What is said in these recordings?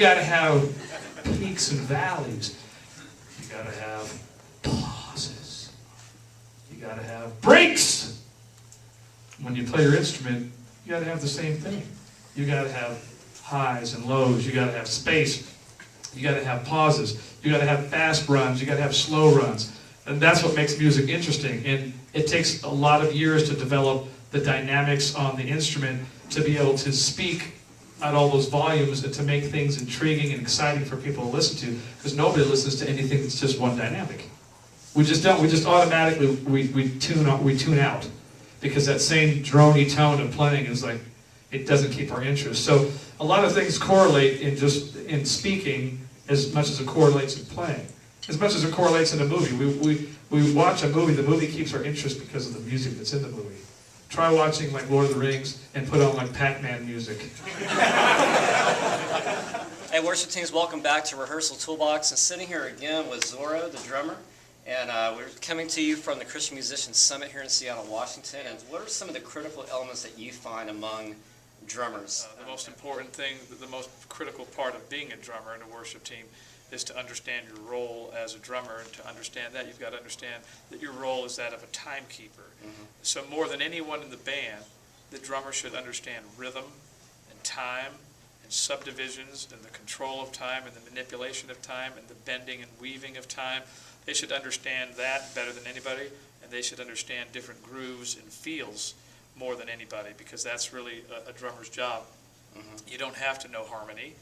got to have peaks and valleys. You got to have pauses. You got to have breaks. When you play your instrument, you got to have the same thing. You got to have highs and lows. You got to have space. You got to have pauses. You got to have fast runs. You got to have slow runs. And that's what makes music interesting. And it takes a lot of years to develop the dynamics on the instrument to be able to speak at all those volumes and to make things intriguing and exciting for people to listen to. Because nobody listens to anything that's just one dynamic. We just don't. We just automatically we tune out because that same droney tone of playing is like it doesn't keep our interest. So a lot of things correlate in speaking as much as it correlates in playing. As much as it correlates in a movie. We watch a movie, the movie keeps our interest because of the music that's in the movie. Try watching like Lord of the Rings and put on like Pac-Man music. Hey, worship teams, welcome back to Rehearsal Tool Box. And sitting here again with Zoro the Drummer. And we're coming to you from the Christian Musicians Summit here in Seattle, Washington. And what are some of the critical elements that you find among drummers? The most important thing, the most critical part of being a drummer in a worship team is to understand your role as a drummer. And to understand that, you've got to understand that your role is that of a timekeeper. Mm-hmm. So more than anyone in the band, the drummer should understand rhythm and time and subdivisions and the control of time and the manipulation of time and the bending and weaving of time. They should understand that better than anybody, and they should understand different grooves and feels more than anybody, because that's really a drummer's job. Mm-hmm. You don't have to know harmony.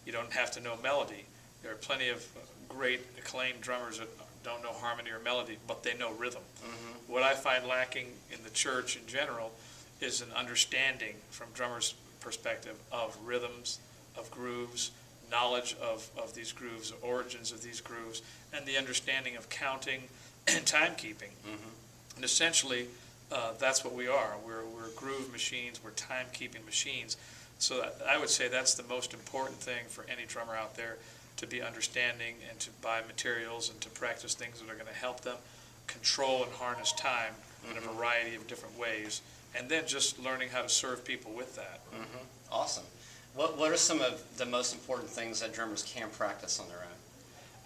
You don't have to know melody. There are plenty of great acclaimed drummers that don't know harmony or melody, but they know rhythm. Mm-hmm. What I find lacking in the church in general is an understanding from drummers' perspective of rhythms, of grooves, knowledge of these grooves, origins of these grooves, and the understanding of counting and timekeeping. Mm-hmm. And essentially, that's what we are. We're groove machines. We're timekeeping machines. So I would say that's the most important thing for any drummer out there, to be understanding and to buy materials and to practice things that are going to help them control and harness time in a variety of different ways, and then just learning how to serve people with that. Mm-hmm. Awesome. What are some of the most important things that drummers can practice on their own?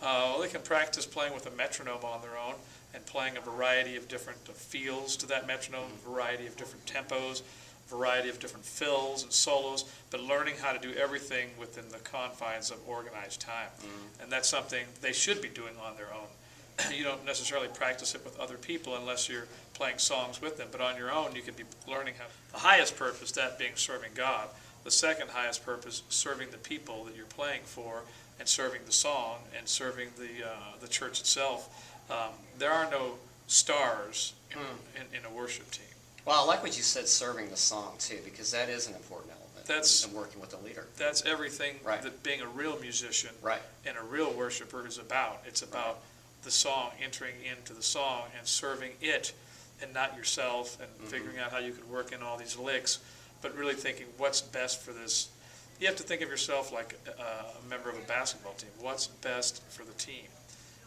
Well, they can practice playing with a metronome on their own and playing a variety of different feels to that metronome, a variety of different tempos, a variety of different fills and solos, but learning how to do everything within the confines of organized time. Mm-hmm. And that's something they should be doing on their own. You don't necessarily practice it with other people unless you're playing songs with them, but on your own you can be learning how. The highest purpose, that being serving God. The second highest purpose, serving the people that you're playing for, and serving the song, and serving the church itself. There are no stars in a worship team. Well, I like what you said, serving the song, too, because that is an important element in working with a leader. That's everything that being a real musician and a real worshiper is about. It's about the song, entering into the song and serving it, and not yourself, and figuring out how you could work in all these licks, but really thinking what's best for this. You have to think of yourself like a member of a basketball team. What's best for the team?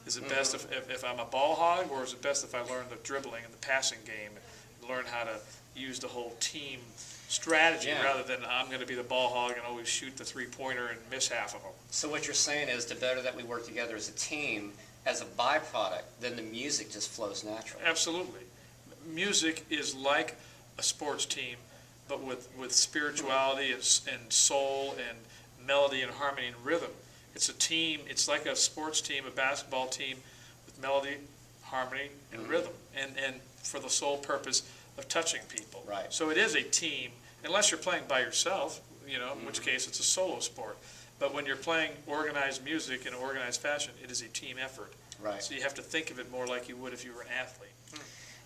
Is it best if I'm a ball hog, or is it best if I learn the dribbling and the passing game and learn how to use the whole team strategy rather than I'm going to be the ball hog and always shoot the three-pointer and miss half of them? So what you're saying is the better that we work together as a team, as a byproduct, then the music just flows naturally. Absolutely. Music is like a sports team, but with spirituality and soul and melody and harmony and rhythm. It's a team. It's like a sports team, a basketball team, with melody, harmony, and rhythm, and for the sole purpose of touching people. Right. So it is a team, unless you're playing by yourself, in which case it's a solo sport. But when you're playing organized music in an organized fashion, it is a team effort. Right. So you have to think of it more like you would if you were an athlete.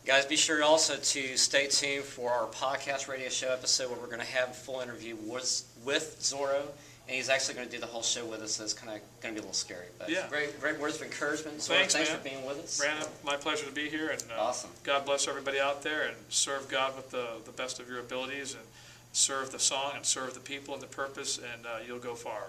Guys, be sure also to stay tuned for our podcast radio show episode where we're going to have a full interview with Zoro, and he's actually going to do the whole show with us, so it's kind of going to be a little scary. But great words of encouragement. Zoro, thanks for being with us. Branon, my pleasure to be here, and awesome. God bless everybody out there, and serve God with the best of your abilities, and serve the song and serve the people and the purpose, and you'll go far.